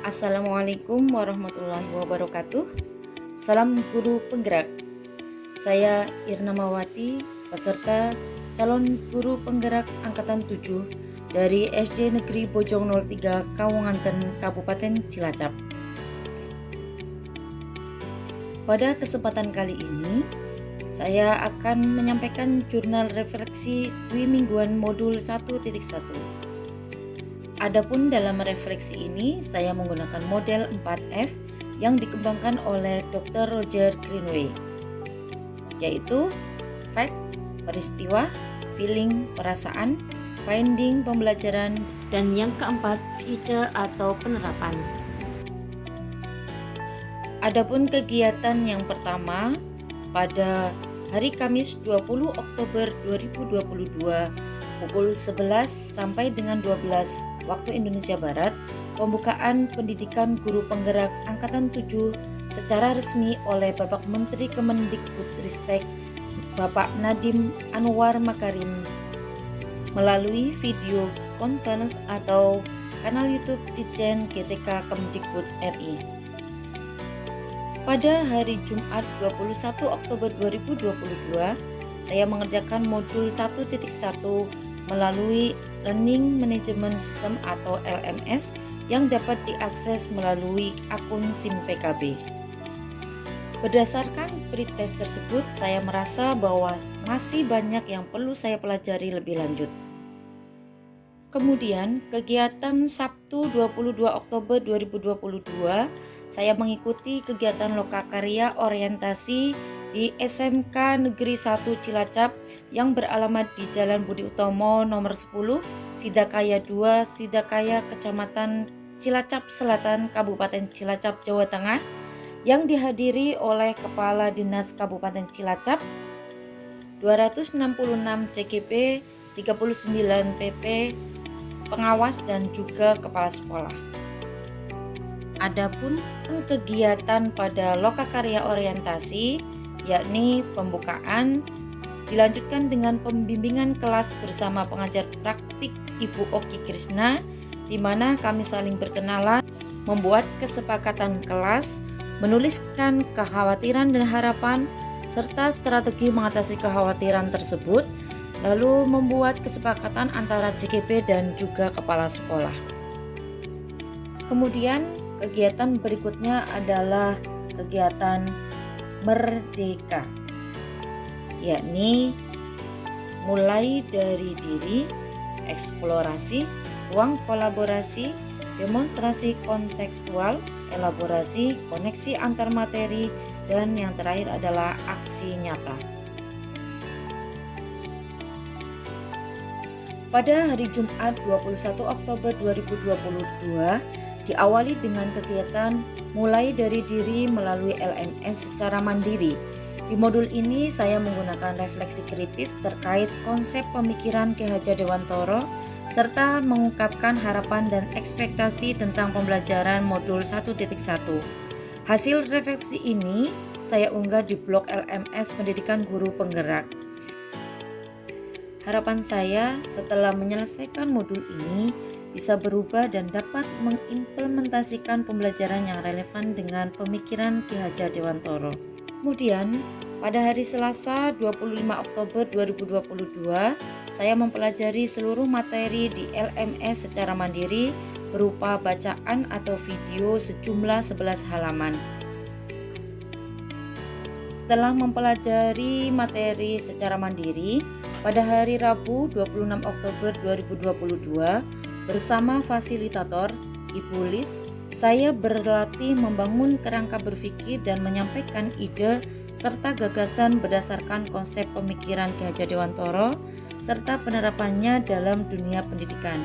Assalamualaikum warahmatullahi wabarakatuh. Salam guru penggerak. Saya Irna Mawati, peserta calon guru penggerak angkatan 7 dari SD Negeri Bojong 03 Kawanganten, Kabupaten Cilacap. Pada kesempatan kali ini, saya akan menyampaikan jurnal refleksi dwi mingguan modul 1.1. Adapun dalam refleksi ini, saya menggunakan model 4F yang dikembangkan oleh Dr. Roger Greenway, yaitu facts, peristiwa, feeling, perasaan, finding, pembelajaran, dan yang keempat, feature atau penerapan. Adapun kegiatan yang pertama, pada hari Kamis 20 Oktober 2022 pukul 11 sampai dengan 12 waktu Indonesia Barat, pembukaan pendidikan guru penggerak angkatan 7 secara resmi oleh Bapak Menteri Kemendikbudristek Bapak Nadiem Anwar Makarim melalui video conference atau kanal YouTube Ditjen GTK Kemdikbud RI. Pada hari Jumat 21 Oktober 2022, saya mengerjakan modul 1.1 melalui Learning Management System atau LMS yang dapat diakses melalui akun SIM PKB. Berdasarkan pretest tersebut, saya merasa bahwa masih banyak yang perlu saya pelajari lebih lanjut. Kemudian, kegiatan Sabtu 22 Oktober 2022, saya mengikuti kegiatan lokakarya orientasi di SMK Negeri 1 Cilacap yang beralamat di Jalan Budi Utomo nomor 10, Sidakaya 2, Sidakaya, Kecamatan Cilacap Selatan, Kabupaten Cilacap, Jawa Tengah, yang dihadiri oleh Kepala Dinas Kabupaten Cilacap, 266 CGP, 39 PP, pengawas dan juga kepala sekolah. Adapun kegiatan pada lokakarya orientasi, yakni pembukaan, dilanjutkan dengan pembimbingan kelas bersama pengajar praktik Ibu Oki Krishna, di mana kami saling berkenalan, membuat kesepakatan kelas, menuliskan kekhawatiran dan harapan, serta strategi mengatasi kekhawatiran tersebut, lalu membuat kesepakatan antara CGP dan juga kepala sekolah. Kemudian kegiatan berikutnya adalah kegiatan Merdeka, yakni mulai dari diri, eksplorasi, ruang kolaborasi, demonstrasi kontekstual, elaborasi, koneksi antar materi, dan yang terakhir adalah aksi nyata. Pada hari Jumat 21 Oktober 2022, diawali dengan kegiatan mulai dari diri melalui LMS secara mandiri. Di modul ini saya menggunakan refleksi kritis terkait konsep pemikiran Ki Hajar Dewantoro serta mengungkapkan harapan dan ekspektasi tentang pembelajaran modul 1.1. Hasil refleksi ini saya unggah di blog LMS Pendidikan Guru Penggerak. Harapan saya setelah menyelesaikan modul ini bisa berubah dan dapat mengimplementasikan pembelajaran yang relevan dengan pemikiran Ki Hajar Dewantoro. Kemudian, pada hari Selasa 25 Oktober 2022, saya mempelajari seluruh materi di LMS secara mandiri berupa bacaan atau video sejumlah 11 halaman. Setelah mempelajari materi secara mandiri, pada hari Rabu 26 Oktober 2022, bersama fasilitator, Ibu Lis, saya berlatih membangun kerangka berpikir dan menyampaikan ide serta gagasan berdasarkan konsep pemikiran Ki Hajar Dewantoro serta penerapannya dalam dunia pendidikan.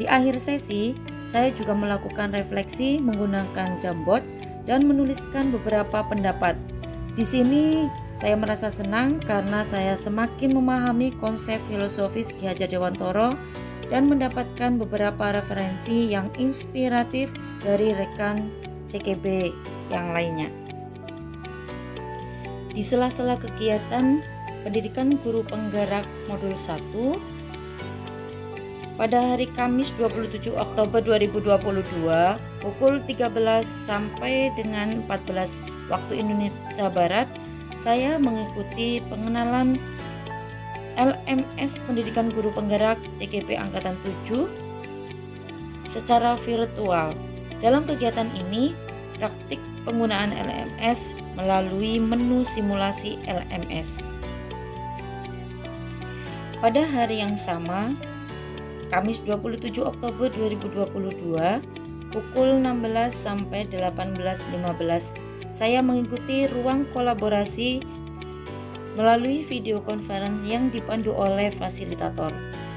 Di akhir sesi, saya juga melakukan refleksi menggunakan Jamboard dan menuliskan beberapa pendapat. Di sini saya merasa senang karena saya semakin memahami konsep filosofis Ki Hajar Dewantoro dan mendapatkan beberapa referensi yang inspiratif dari rekan CGP yang lainnya. Di sela-sela kegiatan pendidikan guru penggerak modul 1, pada hari Kamis 27 Oktober 2022 pukul 13 sampai dengan 14 waktu Indonesia Barat, saya mengikuti pengenalan LMS Pendidikan Guru Penggerak CGP Angkatan 7 secara virtual. Dalam kegiatan ini, praktik penggunaan LMS melalui menu simulasi LMS. Pada hari yang sama, Kamis 27 Oktober 2022 pukul 16 sampai 18.15, saya mengikuti ruang kolaborasi melalui video conference yang dipandu oleh fasilitator.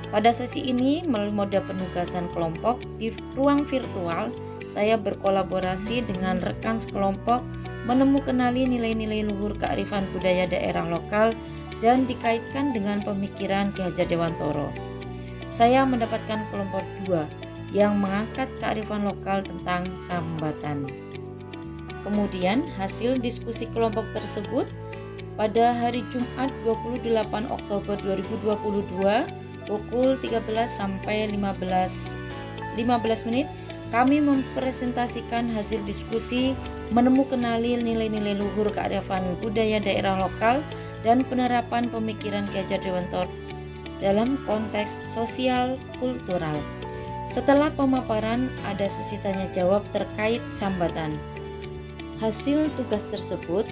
Pada sesi ini, melalui mode penugasan kelompok di ruang virtual, saya berkolaborasi dengan rekan sekelompok kenali nilai-nilai luhur kearifan budaya daerah lokal dan dikaitkan dengan pemikiran Ki Hajar Dewantoro. Saya mendapatkan kelompok 2 yang mengangkat kearifan lokal tentang sambatan. Kemudian hasil diskusi kelompok tersebut pada hari Jumat 28 Oktober 2022 pukul 13 sampai 15 menit, kami mempresentasikan hasil diskusi kenali nilai-nilai luhur kearifan budaya daerah lokal dan penerapan pemikiran Ki Hajar Dewantoro dalam konteks sosial kultural. Setelah pemaparan, ada sesi tanya jawab terkait sambatan. Hasil tugas tersebut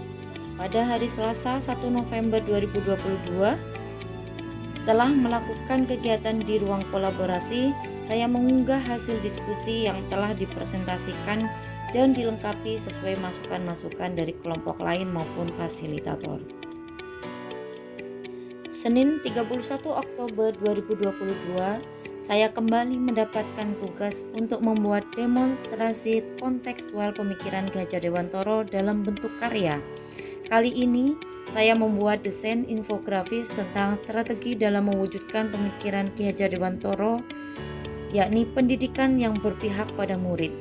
pada hari Selasa 1 November 2022, setelah melakukan kegiatan di ruang kolaborasi, saya mengunggah hasil diskusi yang telah dipresentasikan dan dilengkapi sesuai masukan-masukan dari kelompok lain maupun fasilitator. Senin 31 Oktober 2022, saya kembali mendapatkan tugas untuk membuat demonstrasi kontekstual pemikiran Ki Hajar Dewantoro dalam bentuk karya. Kali ini, saya membuat desain infografis tentang strategi dalam mewujudkan pemikiran Ki Hajar Dewantoro, yakni pendidikan yang berpihak pada murid.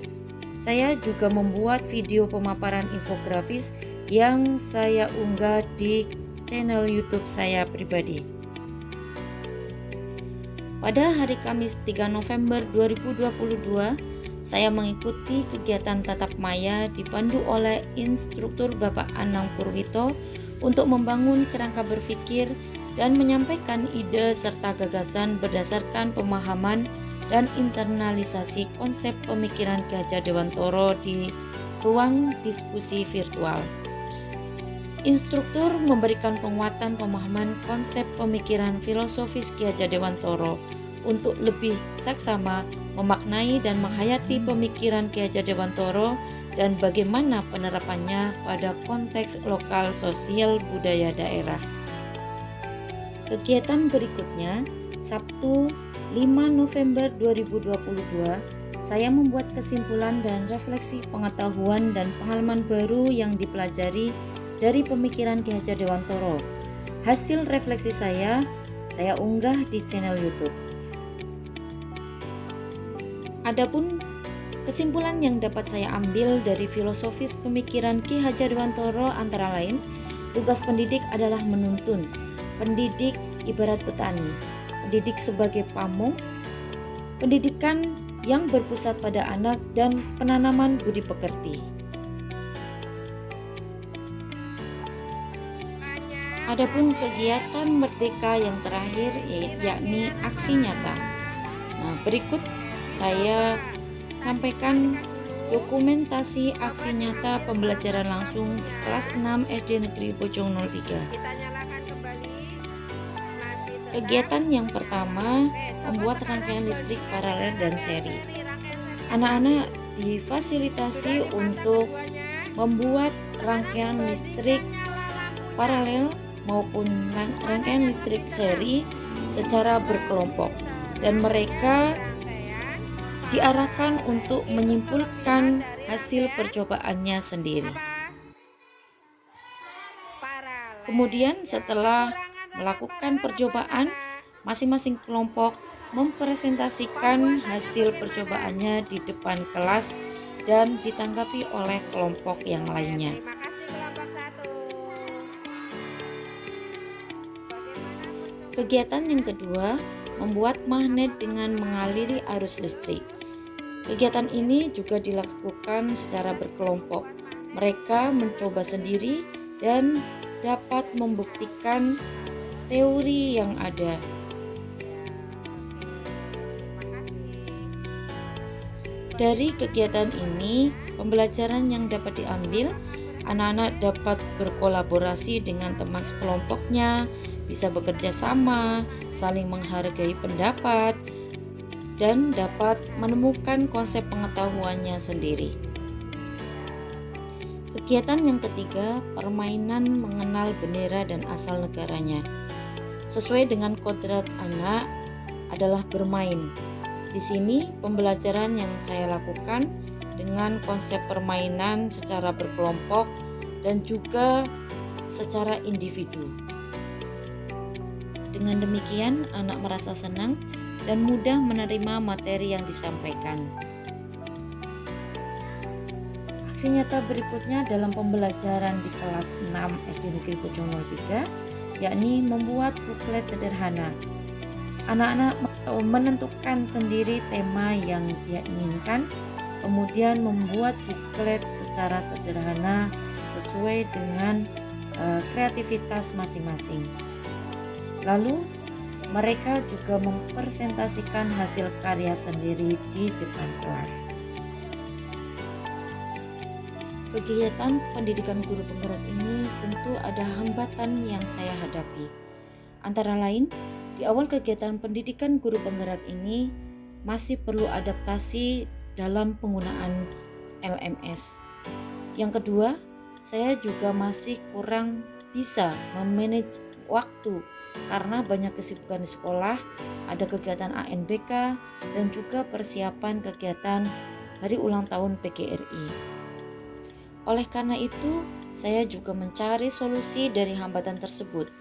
Saya juga membuat video pemaparan infografis yang saya unggah di channel YouTube saya pribadi. Pada hari Kamis 3 November 2022, saya mengikuti kegiatan tatap maya dipandu oleh instruktur Bapak Anang Purwito untuk membangun kerangka berpikir dan menyampaikan ide serta gagasan berdasarkan pemahaman dan internalisasi konsep pemikiran Ki Hajar Dewantoro di ruang diskusi virtual. Instruktur memberikan penguatan pemahaman konsep pemikiran filosofis Ki Hajar Dewantoro untuk lebih saksama memaknai dan menghayati pemikiran Ki Hajar Dewantoro dan bagaimana penerapannya pada konteks lokal sosial budaya daerah. Kegiatan berikutnya, Sabtu 5 November 2022, saya membuat kesimpulan dan refleksi pengetahuan dan pengalaman baru yang dipelajari dari pemikiran Ki Hajar Dewantoro. Hasil refleksi saya unggah di channel YouTube. Adapun kesimpulan yang dapat saya ambil dari filosofis pemikiran Ki Hajar Dewantoro antara lain, tugas pendidik adalah menuntun. Pendidik ibarat petani, pendidik sebagai pamong, pendidikan yang berpusat pada anak dan penanaman budi pekerti. Adapun kegiatan merdeka yang terakhir yakni aksi nyata. Nah, berikut saya sampaikan dokumentasi aksi nyata pembelajaran langsung di kelas 6 SD Negeri Bojong 03. Kegiatan yang pertama, membuat rangkaian listrik paralel dan seri. Anak-anak difasilitasi untuk membuat rangkaian listrik paralel maupun rangkaian listrik seri secara berkelompok, dan mereka diarahkan untuk menyimpulkan hasil percobaannya sendiri. Kemudian setelah melakukan percobaan, masing-masing kelompok mempresentasikan hasil percobaannya di depan kelas dan ditanggapi oleh kelompok yang lainnya. Kegiatan yang kedua, membuat magnet dengan mengaliri arus listrik. Kegiatan ini juga dilakukan secara berkelompok. Mereka mencoba sendiri dan dapat membuktikan teori yang ada. Dari kegiatan ini, pembelajaran yang dapat diambil, anak-anak dapat berkolaborasi dengan teman sekelompoknya, bisa bekerja sama, saling menghargai pendapat, dan dapat menemukan konsep pengetahuannya sendiri. Kegiatan yang ketiga, permainan mengenal bendera dan asal negaranya. Sesuai dengan kodrat anak adalah bermain. Di sini pembelajaran yang saya lakukan dengan konsep permainan secara berkelompok dan juga secara individu. Dengan demikian, anak merasa senang dan mudah menerima materi yang disampaikan. Aksi nyata berikutnya dalam pembelajaran di kelas 6 SD Negeri Bojong 03, yakni membuat buklet sederhana. Anak-anak menentukan sendiri tema yang dia inginkan, kemudian membuat buklet secara sederhana sesuai dengan kreativitas masing-masing. Lalu mereka juga mempresentasikan hasil karya sendiri di depan kelas. Kegiatan pendidikan guru penggerak ini tentu ada hambatan yang saya hadapi. Antara lain, di awal kegiatan pendidikan guru penggerak ini masih perlu adaptasi dalam penggunaan LMS. Yang kedua, saya juga masih kurang bisa memanage waktu karena banyak kesibukan di sekolah, ada kegiatan ANBK, dan juga persiapan kegiatan hari ulang tahun PGRI. Oleh karena itu, saya juga mencari solusi dari hambatan tersebut.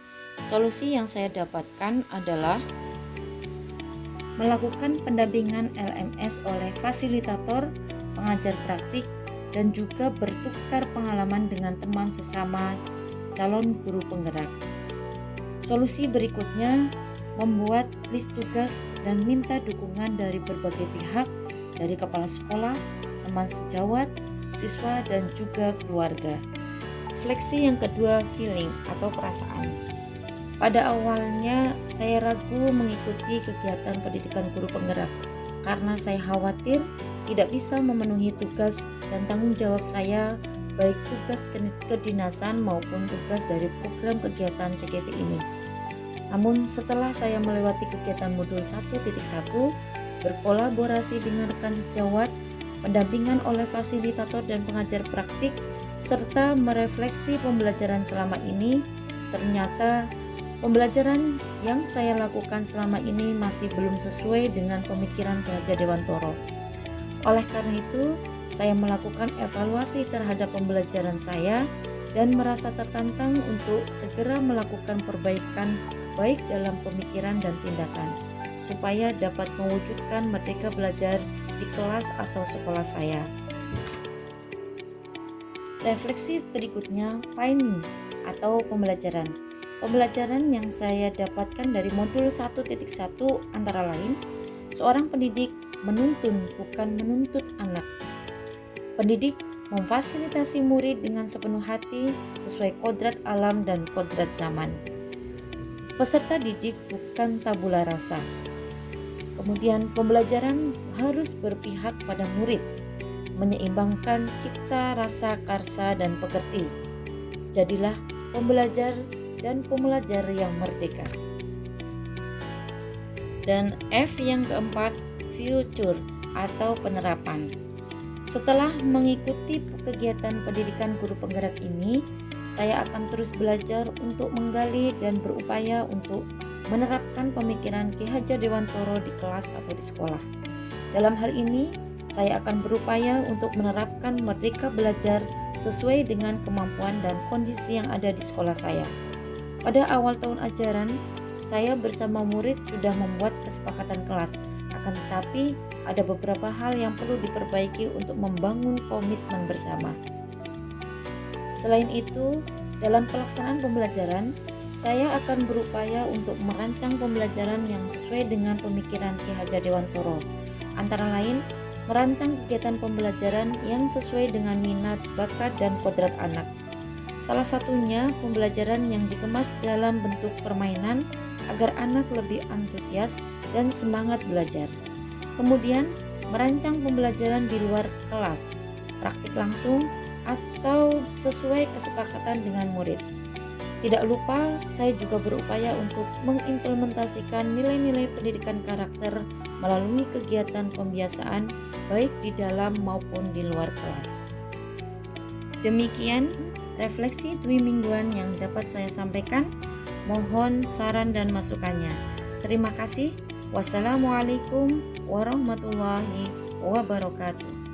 Solusi yang saya dapatkan adalah melakukan pendampingan LMS oleh fasilitator, pengajar praktik, dan juga bertukar pengalaman dengan teman sesama calon guru penggerak. Solusi berikutnya membuat list tugas dan minta dukungan dari berbagai pihak, dari kepala sekolah, teman sejawat, siswa, dan juga keluarga. Refleksi yang kedua, feeling atau perasaan. Pada awalnya saya ragu mengikuti kegiatan pendidikan guru penggerak karena saya khawatir tidak bisa memenuhi tugas dan tanggung jawab saya, baik tugas kedinasan maupun tugas dari program kegiatan CGP ini. Namun setelah saya melewati kegiatan modul 1.1, berkolaborasi dengan rekan sejawat, pendampingan oleh fasilitator dan pengajar praktik, serta merefleksi pembelajaran selama ini, ternyata pembelajaran yang saya lakukan selama ini masih belum sesuai dengan pemikiran Ki Hajar Dewantoro. Oleh karena itu, saya melakukan evaluasi terhadap pembelajaran saya dan merasa tertantang untuk segera melakukan perbaikan baik dalam pemikiran dan tindakan, supaya dapat mewujudkan merdeka belajar di kelas atau sekolah saya. Refleksi berikutnya, findings atau pembelajaran. Pembelajaran yang saya dapatkan dari modul 1.1 antara lain, seorang pendidik menuntun bukan menuntut anak. Pendidik memfasilitasi murid dengan sepenuh hati sesuai kodrat alam dan kodrat zaman. Peserta didik bukan tabula rasa. Kemudian pembelajaran harus berpihak pada murid, menyeimbangkan cipta, rasa, karsa, dan pekerti. Jadilah pembelajar dan pembelajar yang merdeka. Dan F yang keempat, future atau penerapan. Setelah mengikuti kegiatan pendidikan guru penggerak ini, saya akan terus belajar untuk menggali dan berupaya untuk menerapkan pemikiran Ki Hajar Dewantoro di kelas atau di sekolah. Dalam hal ini, saya akan berupaya untuk menerapkan merdeka belajar sesuai dengan kemampuan dan kondisi yang ada di sekolah saya. Pada awal tahun ajaran, saya bersama murid sudah membuat kesepakatan kelas, akan tetapi ada beberapa hal yang perlu diperbaiki untuk membangun komitmen bersama. Selain itu, dalam pelaksanaan pembelajaran, Saya akan berupaya untuk merancang pembelajaran yang sesuai dengan pemikiran Ki Hajar Dewantara. Antara lain, merancang kegiatan pembelajaran yang sesuai dengan minat, bakat, dan kodrat anak. Salah satunya pembelajaran yang dikemas dalam bentuk permainan agar anak lebih antusias dan semangat belajar. Kemudian, merancang pembelajaran di luar kelas, praktik langsung atau sesuai kesepakatan dengan murid. Tidak lupa, saya juga berupaya untuk mengimplementasikan nilai-nilai pendidikan karakter melalui kegiatan pembiasaan baik di dalam maupun di luar kelas. Demikian refleksi Dwi mingguan yang dapat saya sampaikan. Mohon saran dan masukannya. Terima kasih. Wassalamualaikum warahmatullahi wabarakatuh.